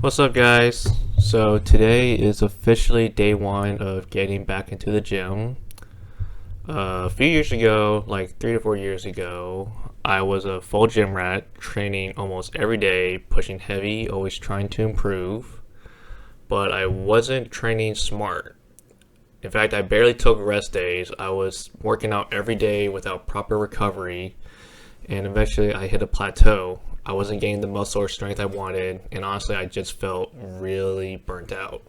What's up, guys? So today is officially day one of getting back into the gym. A few years ago, like 3 to 4 years ago, I was a full gym rat, training almost every day, pushing heavy, always trying to improve. But I wasn't training smart. In fact, I barely took rest days. I was working out every day without proper recovery, and eventually I hit a plateau. I wasn't getting the muscle or strength I wanted, and honestly, I just felt really burnt out.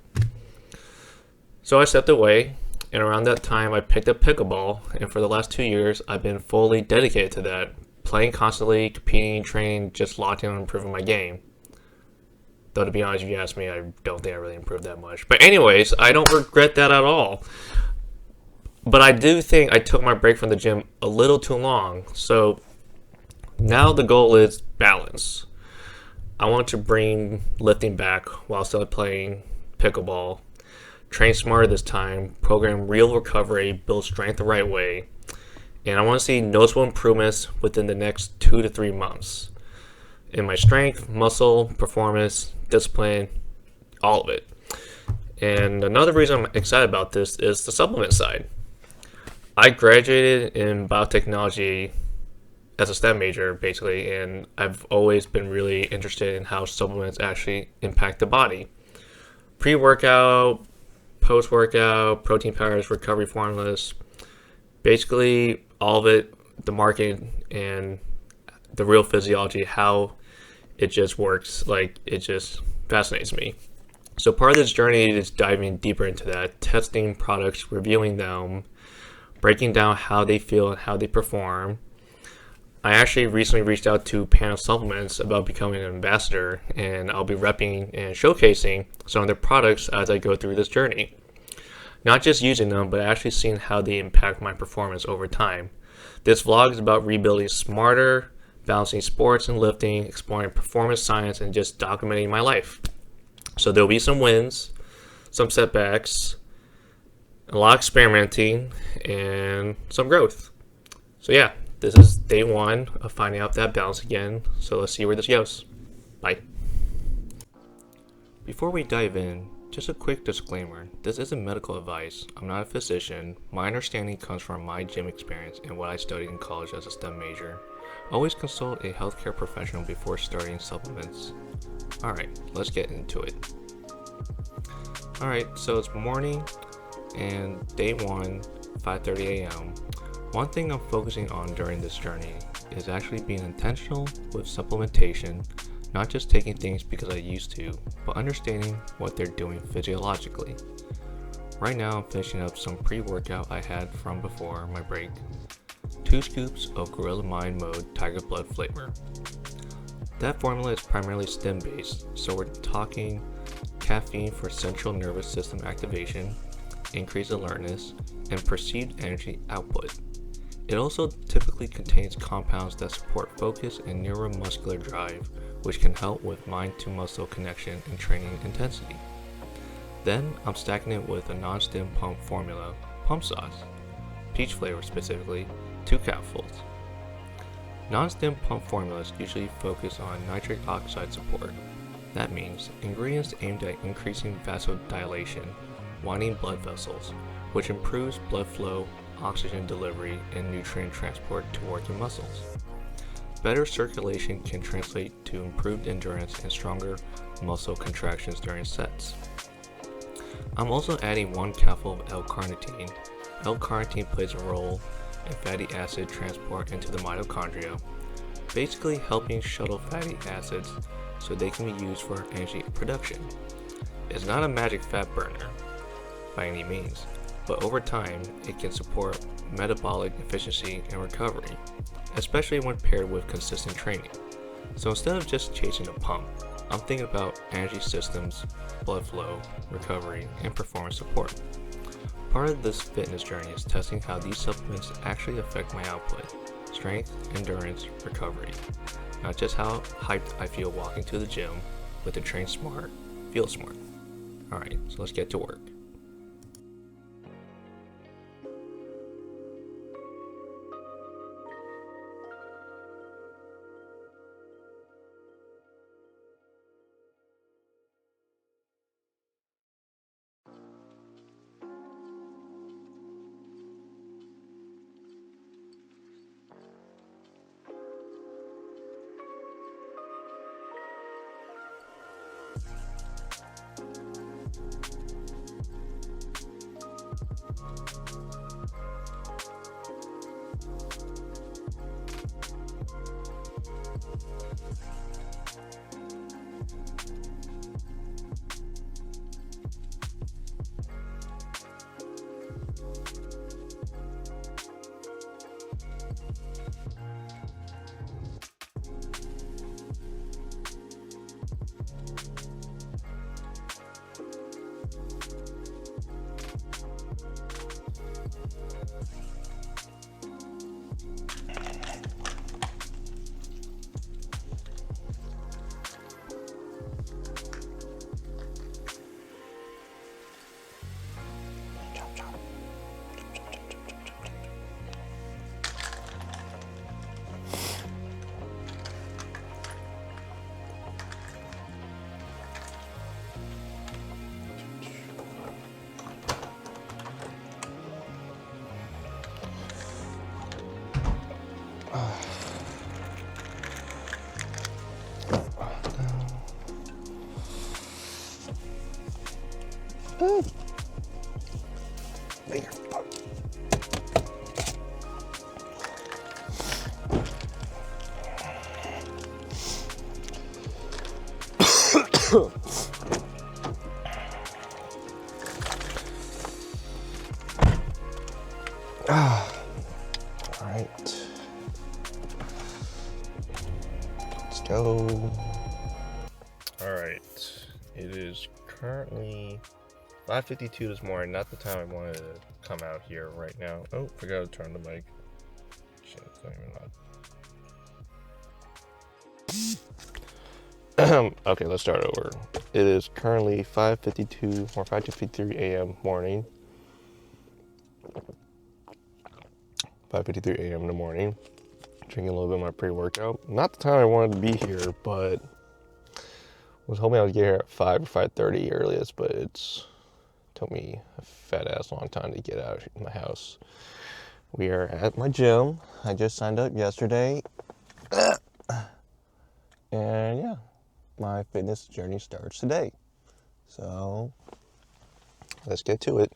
So I stepped away, and around that time, I picked up pickleball, and for the last 2 years, I've been fully dedicated to that, playing constantly, competing, training, just locked in on improving my game. Though, to be honest, if you ask me, I don't think I really improved that much. But anyways, I don't regret that at all. But I do think I took my break from the gym a little too long, so now the goal is balance. I want to bring lifting back while still playing pickleball. Train smarter this time, program real recovery, build strength the right way, and I want to see noticeable improvements within the next 2 to 3 months in my strength, muscle, performance, discipline, all of it. And another reason I'm excited about this is the supplement side. I graduated in biotechnology as a STEM major, basically, and I've always been really interested in how supplements actually impact the body. Pre-workout, post-workout, protein powders, recovery formulas, basically all of it, the market and the real physiology, how it just works, like it just fascinates me. So part of this journey is diving deeper into that, testing products, reviewing them, breaking down how they feel and how they perform. I actually recently reached out to Panda Supplements about becoming an ambassador, and I'll be repping and showcasing some of their products as I go through this journey. Not just using them, but actually seeing how they impact my performance over time. This vlog is about rebuilding smarter, balancing sports and lifting, exploring performance science, and just documenting my life. So there'll be some wins, some setbacks, a lot of experimenting, and some growth. So yeah, this is day one of finding out that balance again, so let's see where this goes. Bye. Before we dive in, just a quick disclaimer. This isn't medical advice. I'm not a physician. My understanding comes from my gym experience and what I studied in college as a STEM major. Always consult a healthcare professional before starting supplements. Alright, let's get into it. Alright, so it's morning and day one, 5:30 a.m. One thing I'm focusing on during this journey is actually being intentional with supplementation, not just taking things because I used to, but understanding what they're doing physiologically. Right now I'm finishing up some pre-workout I had from before my break. 2 scoops of Gorilla Mind Mode Tiger Blood flavor. That formula is primarily stem based, so we're talking caffeine for central nervous system activation, increased alertness, and perceived energy output. It also typically contains compounds that support focus and neuromuscular drive, which can help with mind-to-muscle connection and training intensity. Then I'm stacking it with a non-stim pump formula, pump sauce, peach flavor specifically, 2 capsules. Non-stim pump formulas usually focus on nitric oxide support. That means ingredients aimed at increasing vasodilation, winding blood vessels, which improves blood flow, oxygen delivery, and nutrient transport to working muscles. Better circulation can translate to improved endurance and stronger muscle contractions during sets. I'm also adding 1 capsule of L-Carnitine. L-Carnitine plays a role in fatty acid transport into the mitochondria, basically helping shuttle fatty acids so they can be used for energy production. It's not a magic fat burner by any means, but over time, it can support metabolic efficiency and recovery, especially when paired with consistent training. So instead of just chasing a pump, I'm thinking about energy systems, blood flow, recovery, and performance support. Part of this fitness journey is testing how these supplements actually affect my output, strength, endurance, recovery. Not just how hyped I feel walking to the gym, but to train smart, feel smart. Alright, so let's get to work. All right, let's go. All right, it is currently 5:52 this morning. Not the time I wanted to come out here right now. Oh, forgot to turn the mic. Shit, it's not even on. Okay, let's start over. It is currently 5:52 or 5:53 a.m. morning. 5:53 a.m. in the morning. Drinking a little bit of my pre-workout. Not the time I wanted to be here, but was hoping I would get here at 5 or 5:30 earliest, but it's took me a fat ass long time to get out of my house. We are at my gym. I just signed up yesterday. And yeah, my fitness journey starts today. So let's get to it.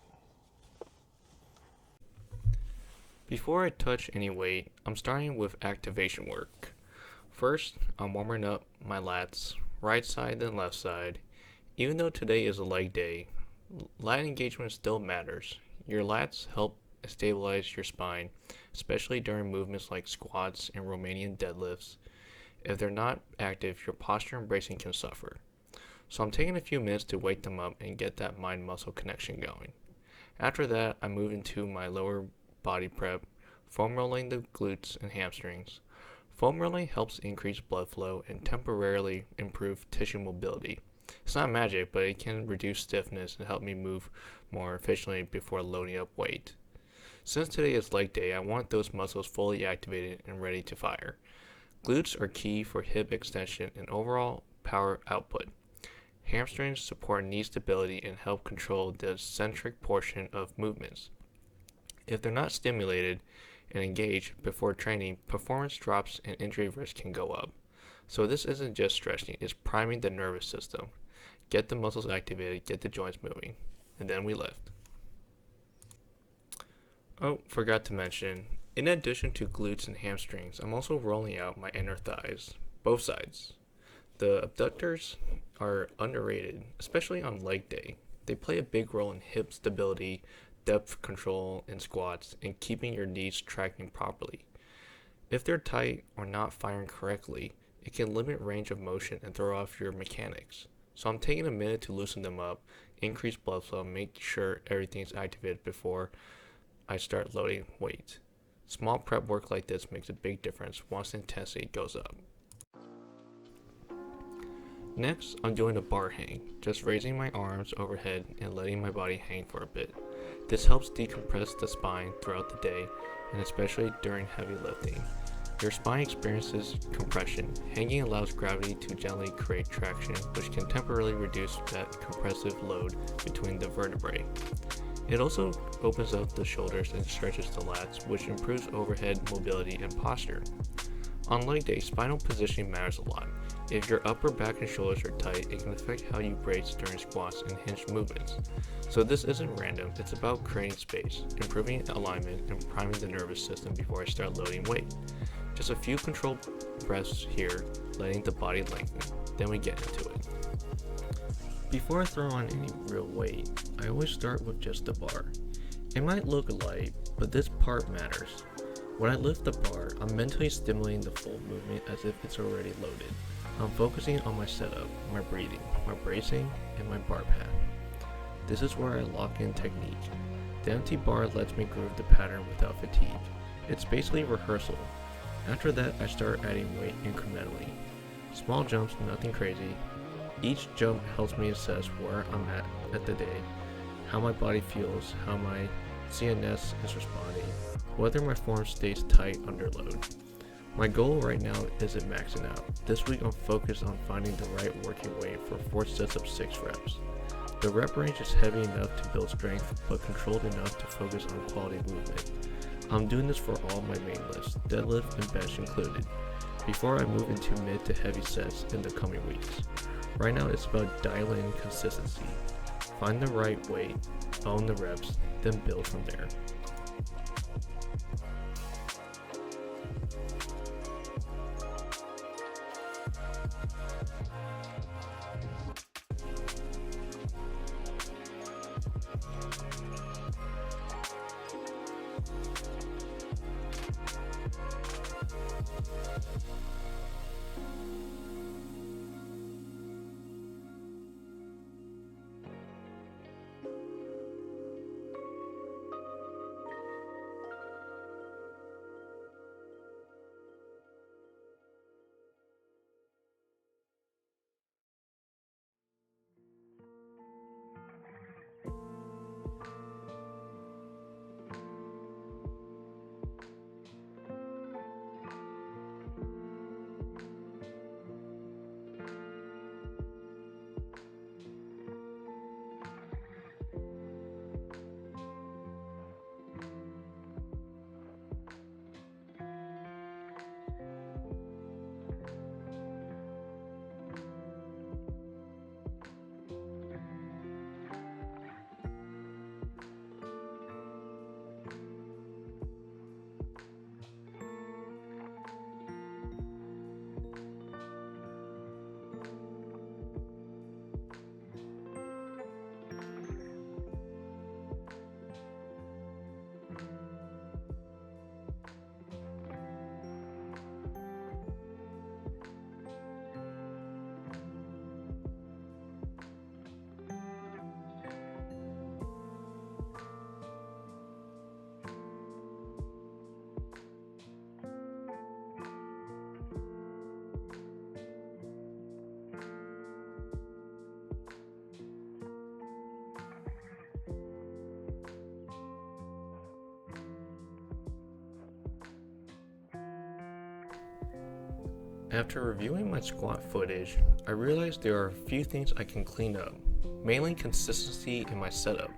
Before I touch any weight, I'm starting with activation work. First, I'm warming up my lats, right side then left side. Even though today is a leg day, lat engagement still matters. Your lats help stabilize your spine, especially during movements like squats and Romanian deadlifts. If they're not active, your posture and bracing can suffer. So I'm taking a few minutes to wake them up and get that mind-muscle connection going. After that, I move into my lower body prep, foam rolling the glutes and hamstrings. Foam rolling helps increase blood flow and temporarily improve tissue mobility. It's not magic, but it can reduce stiffness and help me move more efficiently before loading up weight. Since today is leg day, I want those muscles fully activated and ready to fire. Glutes are key for hip extension and overall power output. Hamstrings support knee stability and help control the eccentric portion of movements. If they're not stimulated and engaged before training, performance drops and injury risk can go up. So this isn't just stretching, it's priming the nervous system. Get the muscles activated, get the joints moving, and then we lift. Oh, forgot to mention, in addition to glutes and hamstrings, I'm also rolling out my inner thighs, both sides. The abductors are underrated, especially on leg day. They play a big role in hip stability, depth control in squats, and keeping your knees tracking properly. If they're tight or not firing correctly, it can limit range of motion and throw off your mechanics. So I'm taking a minute to loosen them up, increase blood flow, make sure everything's activated before I start loading weight. Small prep work like this makes a big difference once the intensity goes up. Next, I'm doing a bar hang, just raising my arms overhead and letting my body hang for a bit. This helps decompress the spine throughout the day, and especially during heavy lifting. Your spine experiences compression. Hanging allows gravity to gently create traction, which can temporarily reduce that compressive load between the vertebrae. It also opens up the shoulders and stretches the lats, which improves overhead mobility and posture. On leg day, spinal positioning matters a lot. If your upper back and shoulders are tight, it can affect how you brace during squats and hinge movements. So this isn't random, it's about creating space, improving alignment, and priming the nervous system before I start loading weight. Just a few controlled breaths here, letting the body lengthen. Then we get into it. Before I throw on any real weight, I always start with just the bar. It might look light, but this part matters. When I lift the bar, I'm mentally stimulating the full movement as if it's already loaded. I'm focusing on my setup, my breathing, my bracing, and my bar path. This is where I lock in technique. The empty bar lets me groove the pattern without fatigue. It's basically rehearsal. After that, I start adding weight incrementally. Small jumps, nothing crazy. Each jump helps me assess where I'm at the day, how my body feels, how my CNS is responding, whether my form stays tight under load. My goal right now isn't maxing out. This week I'm focused on finding the right working weight for 4 sets of 6 reps. The rep range is heavy enough to build strength, but controlled enough to focus on quality movement. I'm doing this for all my main lifts, deadlift and bench included, before I move into mid to heavy sets in the coming weeks. Right now it's about dialing in consistency. Find the right weight, own the reps, then build from there. After reviewing my squat footage, I realized there are a few things I can clean up, mainly consistency in my setup.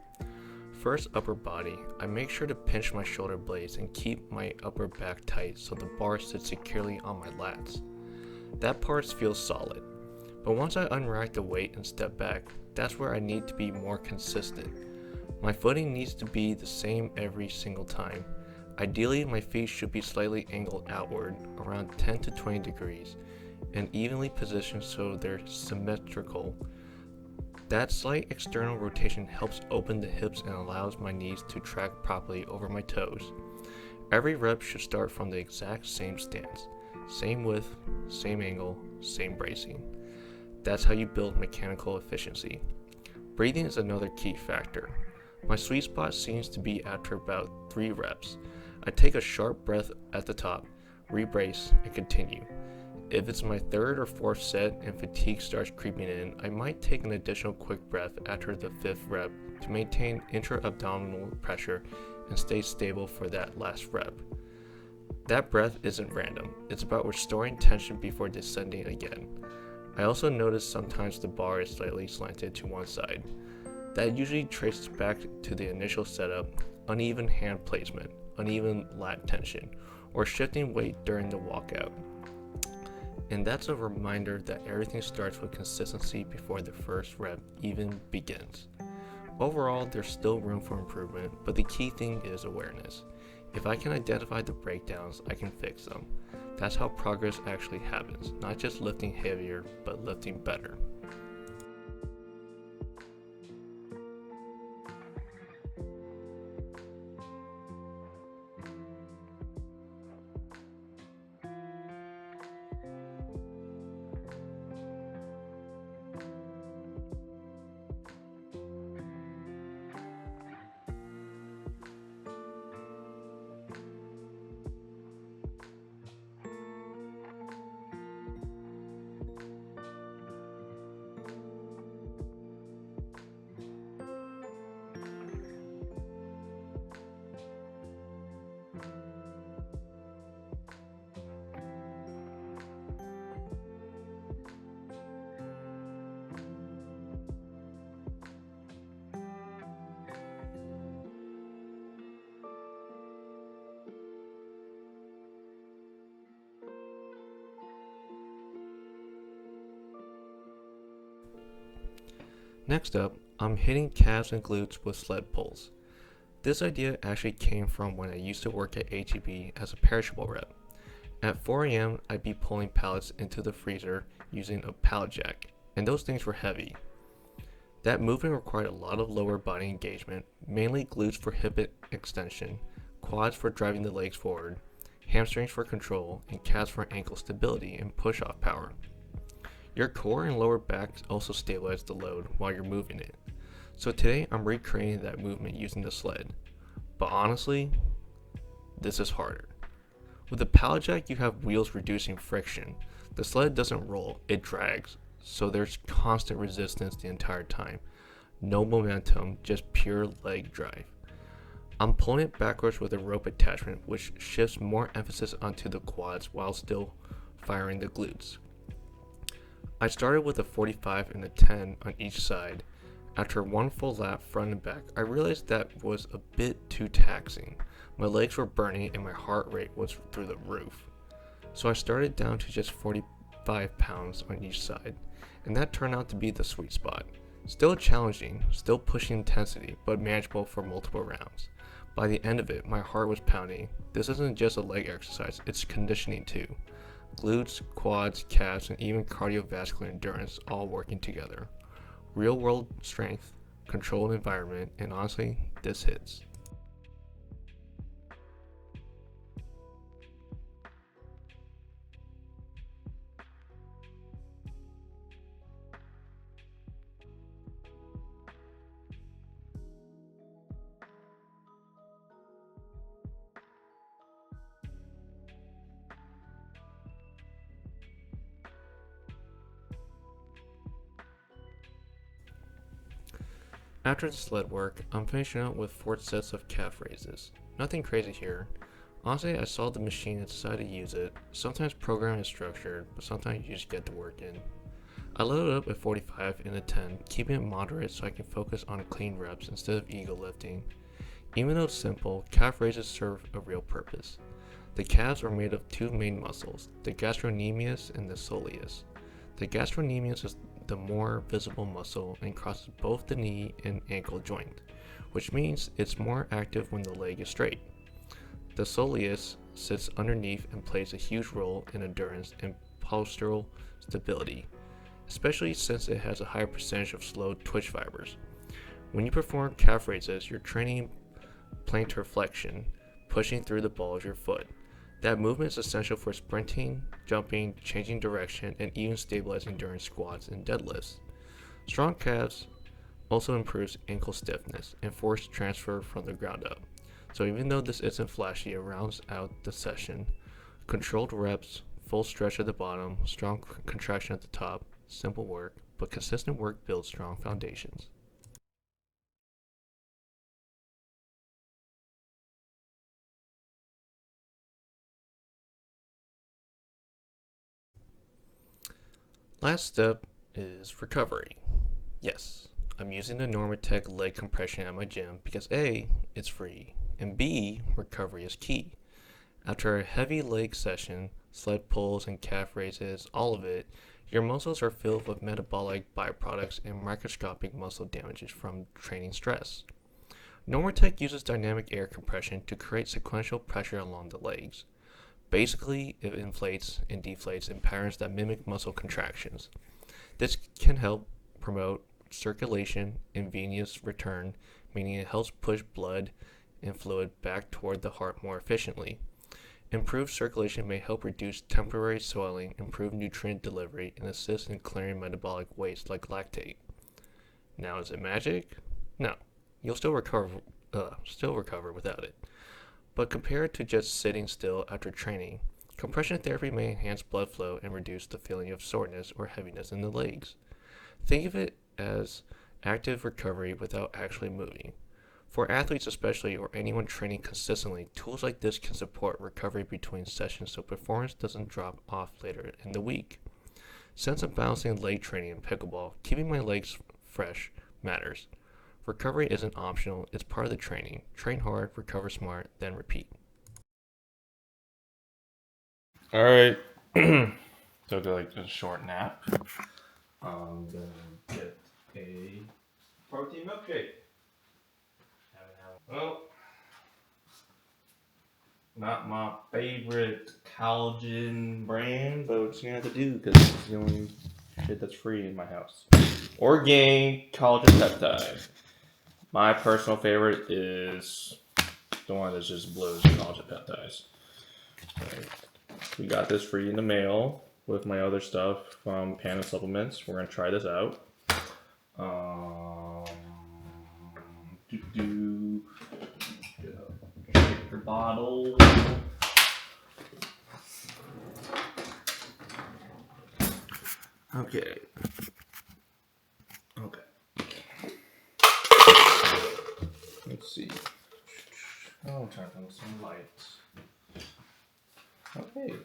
First, upper body. I make sure to pinch my shoulder blades and keep my upper back tight so the bar sits securely on my lats. That part feels solid, but once I unrack the weight and step back, that's where I need to be more consistent. My footing needs to be the same every single time. Ideally, my feet should be slightly angled outward, around 10 to 20 degrees, and evenly positioned so they're symmetrical. That slight external rotation helps open the hips and allows my knees to track properly over my toes. Every rep should start from the exact same stance, same width, same angle, same bracing. That's how you build mechanical efficiency. Breathing is another key factor. My sweet spot seems to be after about 3 reps. I take a sharp breath at the top, rebrace, and continue. If it's my 3rd or 4th set and fatigue starts creeping in, I might take an additional quick breath after the 5th rep to maintain intra-abdominal pressure and stay stable for that last rep. That breath isn't random, it's about restoring tension before descending again. I also notice sometimes the bar is slightly slanted to one side. That usually traces back to the initial setup, uneven hand placement, uneven lat tension, or shifting weight during the walkout. And that's a reminder that everything starts with consistency before the first rep even begins. Overall, there's still room for improvement, but the key thing is awareness. If I can identify the breakdowns, I can fix them. That's how progress actually happens, not just lifting heavier, but lifting better. Next up, I'm hitting calves and glutes with sled pulls. This idea actually came from when I used to work at HEB as a perishable rep. At 4 a.m., I'd be pulling pallets into the freezer using a pallet jack, and those things were heavy. That movement required a lot of lower body engagement, mainly glutes for hip extension, quads for driving the legs forward, hamstrings for control, and calves for ankle stability and push-off power. Your core and lower back also stabilize the load while you're moving it. So today I'm recreating that movement using the sled. But honestly, this is harder. With the pallet jack, you have wheels reducing friction. The sled doesn't roll, it drags. So there's constant resistance the entire time. No momentum, just pure leg drive. I'm pulling it backwards with a rope attachment, which shifts more emphasis onto the quads while still firing the glutes. I started with a 45 and a 10 on each side. After one full lap front and back, I realized that was a bit too taxing. My legs were burning and my heart rate was through the roof. So I started down to just 45 pounds on each side, and that turned out to be the sweet spot. Still challenging, still pushing intensity, but manageable for multiple rounds. By the end of it, my heart was pounding. This isn't just a leg exercise, it's conditioning too. Glutes, quads, calves, and even cardiovascular endurance all working together. Real world strength, controlled environment, and honestly, this hits. After the sled work, I'm finishing up with 4 sets of calf raises. Nothing crazy here. Honestly, I saw the machine and decided to use it. Sometimes programming is structured, but sometimes you just get the work in. I loaded up at 45 and a 10, keeping it moderate so I can focus on clean reps instead of ego lifting. Even though it's simple, calf raises serve a real purpose. The calves are made of 2 main muscles, the gastrocnemius and the soleus. The gastrocnemius is the more visible muscle and crosses both the knee and ankle joint, which means it's more active when the leg is straight. The soleus sits underneath and plays a huge role in endurance and postural stability, especially since it has a higher percentage of slow twitch fibers. When you perform calf raises, you're training plantar flexion, pushing through the ball of your foot. That movement is essential for sprinting, jumping, changing direction, and even stabilizing during squats and deadlifts. Strong calves also improves ankle stiffness and force transfer from the ground up. So even though this isn't flashy, it rounds out the session. Controlled reps, full stretch at the bottom, strong contraction at the top, simple work, but consistent work builds strong foundations. Last step is recovery. Yes, I'm using the Normatec leg compression at my gym because A, it's free, and B, recovery is key. After a heavy leg session, sled pulls and calf raises, all of it, your muscles are filled with metabolic byproducts and microscopic muscle damages from training stress. Normatec uses dynamic air compression to create sequential pressure along the legs. Basically, it inflates and deflates in patterns that mimic muscle contractions. This can help promote circulation and venous return, meaning it helps push blood and fluid back toward the heart more efficiently. Improved circulation may help reduce temporary swelling, improve nutrient delivery, and assist in clearing metabolic waste like lactate. Now, is it magic? No. You'll still recover without it. But compared to just sitting still after training, compression therapy may enhance blood flow and reduce the feeling of soreness or heaviness in the legs. Think of it as active recovery without actually moving. For athletes especially, or anyone training consistently, tools like this can support recovery between sessions so performance doesn't drop off later in the week. Since I'm balancing leg training and pickleball, keeping my legs fresh matters. Recovery isn't optional, it's part of the training. Train hard, recover smart, then repeat. All right. So do like a short nap. I'm gonna get a protein milkshake. Well, not my favorite collagen brand, but what you have to do because it's the only shit that's free in my house. Orgain collagen peptide. My personal favorite is the one that's just blue collagen peptides. Right. We got this free in the mail with my other stuff from Panda Supplements. We're gonna try this out. Shaker bottle. Okay. Let's see. Oh, I'm trying to find some lights. Okay.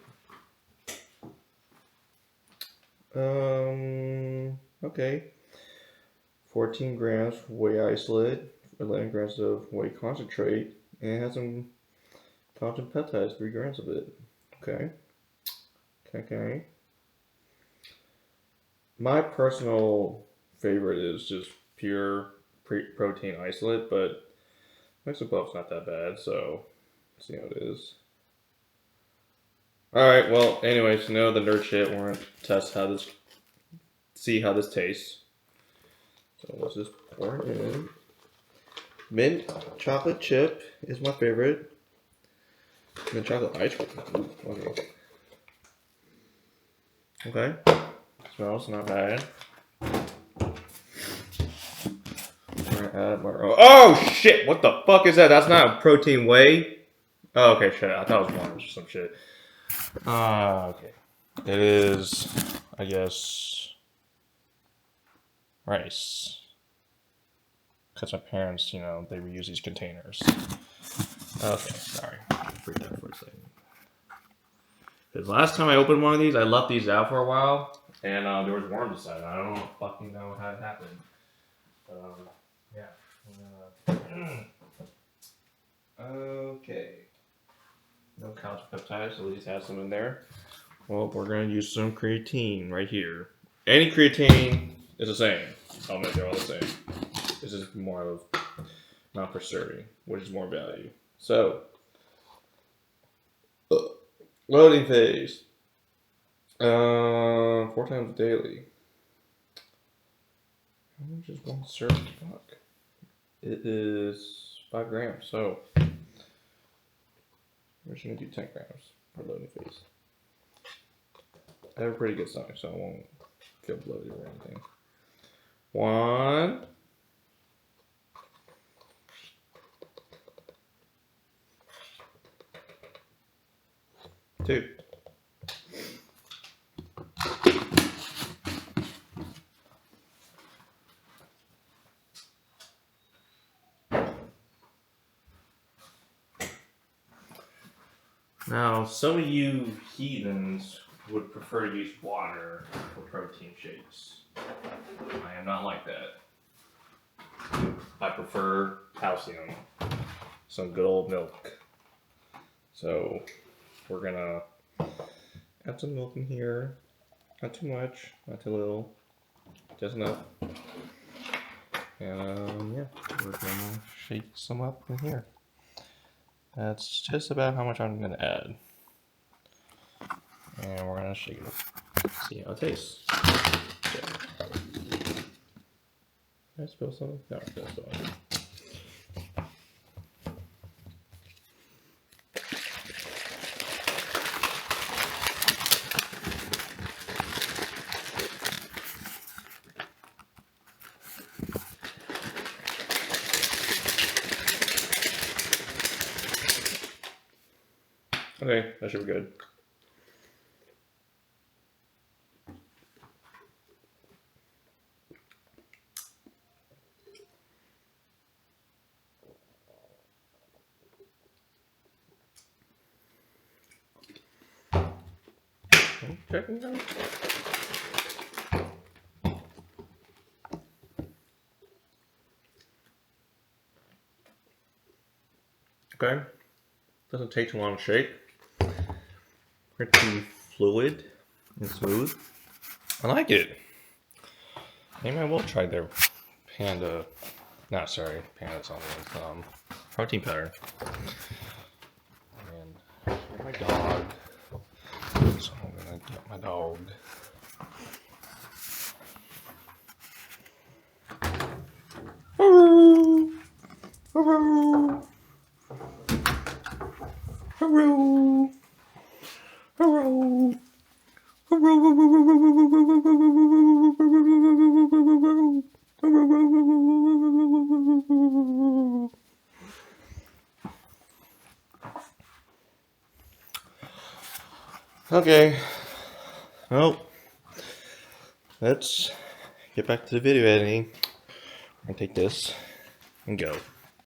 Okay. 14 grams whey isolate, 11 grams of whey concentrate, and it has some collagen peptides, 3 grams of it. Okay. Okay. My personal favorite is just pure protein isolate, but mix above's not that bad, so let's see how it is. Alright, well, anyways, know the nerd shit. We're gonna test see how this tastes. So let's just pour it in. Mint chocolate chip is my favorite. Mint chocolate ice cream. Ooh, okay. Smells not bad. Oh shit! What the fuck is that? That's not a protein whey. Oh, okay, shit. I thought it was orange or some shit. Okay. It is, I guess, rice. Because my parents, they reuse these containers. Okay, sorry. Freak out for a second. Because last time I opened one of these, I left these out for a while, and there was worms inside. I don't fucking know how it happened. Yeah. Okay. No collagen peptides, at least has some in there. Well, we're going to use some creatine right here. Any creatine is the same. I'll make it all the same. This is more of not for serving, which is more value. So, loading phase. 4 times daily. How much is one serving? Fuck. It is 5 grams, so we're just going to do 10 grams for loading phase. I have a pretty good stomach, so I won't feel bloated or anything. 1. 2. Now, some of you heathens would prefer to use water for protein shakes. I am not like that. I prefer calcium, some good old milk. So we're gonna add some milk in here. Not too much, not too little, just enough. And yeah, we're gonna shake some up in here. That's just about how much I'm gonna add. And we're gonna shake it. See how it tastes. Okay. Did I spill something? No, I didn't spill anything. Okay, that should be good. Checking out. Okay, doesn't take too long to shake. Pretty fluid and smooth. I like it. Maybe I will try their Panda. No, sorry, Panda Supplements. Protein powder. And my dog. So I'm gonna get my dog. Hello. Hello. Hello. Hello. Okay, well, let's get back to the video editing. I'm gonna take this and go.